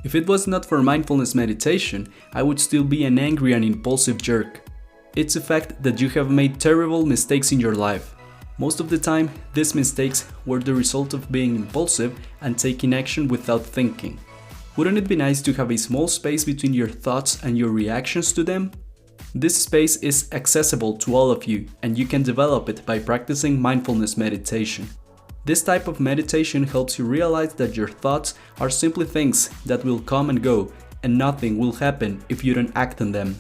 If it was not for mindfulness meditation, I would still be an angry and impulsive jerk. It's a fact that you have made terrible mistakes in your life. Most of the time, these mistakes were the result of being impulsive and taking action without thinking. Wouldn't it be nice to have a small space between your thoughts and your reactions to them? This space is accessible to all of you, and you can develop it by practicing mindfulness meditation. This type of meditation helps you realize that your thoughts are simply things that will come and go, and nothing will happen if you don't act on them.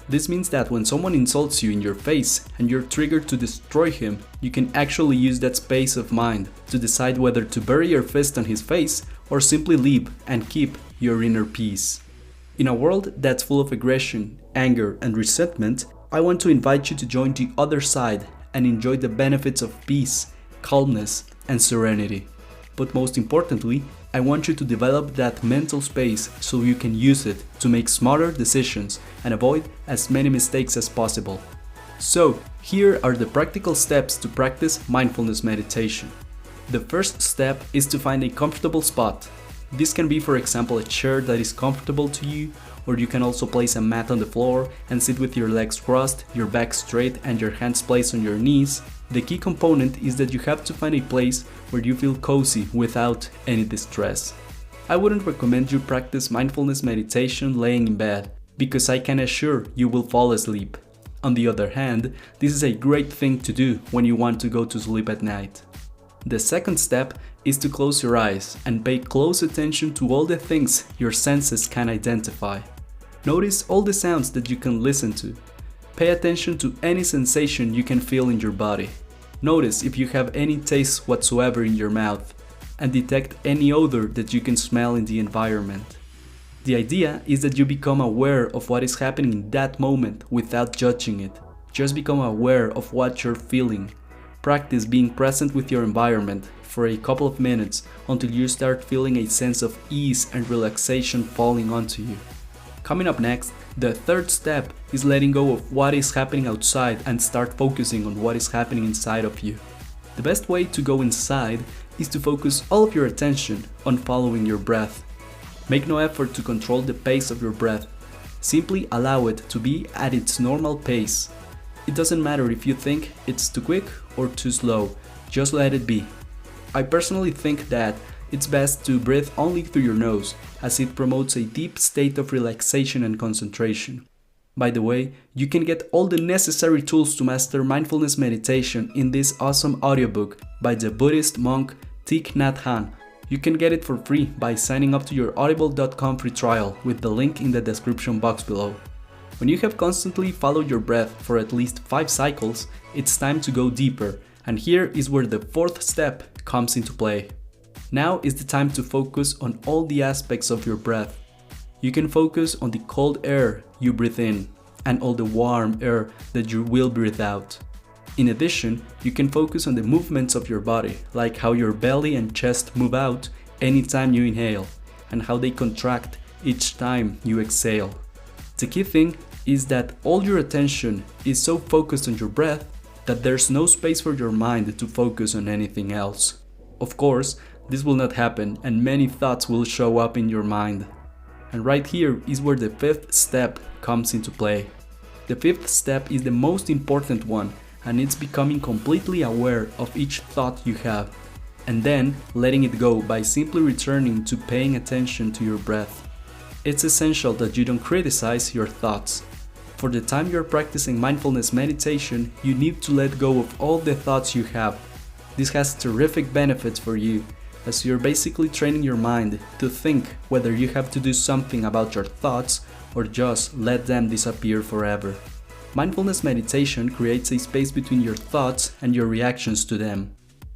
This means that when someone insults you in your face and you're triggered to destroy him, you can actually use that space of mind to decide whether to bury your fist on his face or simply leave and keep your inner peace. In a world that's full of aggression, anger, and resentment, I want to invite you to join the other side and enjoy the benefits of peace, calmness, and serenity. But most importantly, I want you to develop that mental space so you can use it to make smarter decisions and avoid as many mistakes as possible. So, here are the practical steps to practice mindfulness meditation. The first step is to find a comfortable spot. This can be, for example, a chair that is comfortable to you, or you can also place a mat on the floor and sit with your legs crossed, your back straight, and your hands placed on your knees. The key component is that you have to find a place where you feel cozy without any distress. I wouldn't recommend you practice mindfulness meditation laying in bed, because I can assure you will fall asleep. On the other hand, this is a great thing to do when you want to go to sleep at night. The second step is to close your eyes and pay close attention to all the things your senses can identify. Notice all the sounds that you can listen to. Pay attention to any sensation you can feel in your body. Notice if you have any taste whatsoever in your mouth, and detect any odor that you can smell in the environment. The idea is that you become aware of what is happening in that moment without judging it. Just become aware of what you're feeling. Practice being present with your environment for a couple of minutes until you start feeling a sense of ease and relaxation falling onto you. Coming up next, the third step is letting go of what is happening outside and start focusing on what is happening inside of you. The best way to go inside is to focus all of your attention on following your breath. Make no effort to control the pace of your breath. Simply allow it to be at its normal pace. It doesn't matter if you think it's too quick or too slow, just let it be. I personally think that it's best to breathe only through your nose, as it promotes a deep state of relaxation and concentration. By the way, you can get all the necessary tools to master mindfulness meditation in this awesome audiobook by the Buddhist monk Thich Nhat Hanh. You can get it for free by signing up to your audible.com free trial with the link in the description box below. When you have constantly followed your breath for at least 5 cycles, it's time to go deeper, and here is where the fourth step comes into play. Now is the time to focus on all the aspects of your breath. You can focus on the cold air you breathe in and all the warm air that you will breathe out. In addition, you can focus on the movements of your body, like how your belly and chest move out anytime you inhale and how they contract each time you exhale. The key thing is that all your attention is so focused on your breath that there's no space for your mind to focus on anything else. Of course, this will not happen and many thoughts will show up in your mind. And right here is where the fifth step comes into play. The fifth step is the most important one, and it's becoming completely aware of each thought you have, and then letting it go by simply returning to paying attention to your breath. It's essential that you don't criticize your thoughts. For the time you're practicing mindfulness meditation, you need to let go of all the thoughts you have. This has terrific benefits for you, as you're basically training your mind to think whether you have to do something about your thoughts or just let them disappear forever. Mindfulness meditation creates a space between your thoughts and your reactions to them.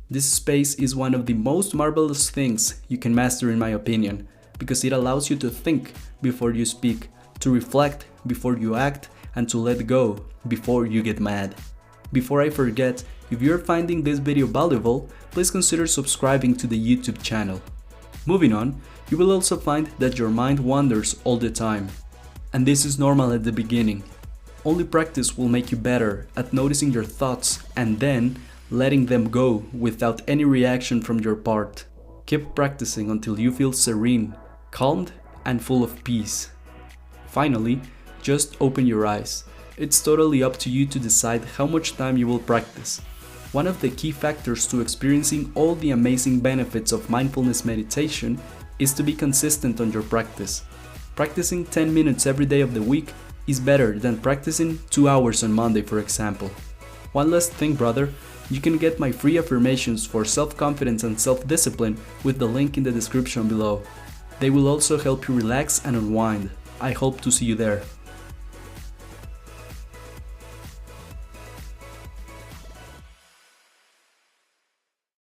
This space is one of the most marvelous things you can master, in my opinion, because it allows you to think before you speak, to reflect before you act, and to let go before you get mad. Before I forget, if you're finding this video valuable, please consider subscribing to the YouTube channel. Moving on, you will also find that your mind wanders all the time. And this is normal at the beginning. Only practice will make you better at noticing your thoughts and then letting them go without any reaction from your part. Keep practicing until you feel serene, calmed, and full of peace. Finally, just open your eyes. It's totally up to you to decide how much time you will practice. One of the key factors to experiencing all the amazing benefits of mindfulness meditation is to be consistent on your practice. Practicing 10 minutes every day of the week is better than practicing 2 hours on Monday, for example. One last thing, brother, you can get my free affirmations for self-confidence and self-discipline with the link in the description below. They will also help you relax and unwind. I hope to see you there.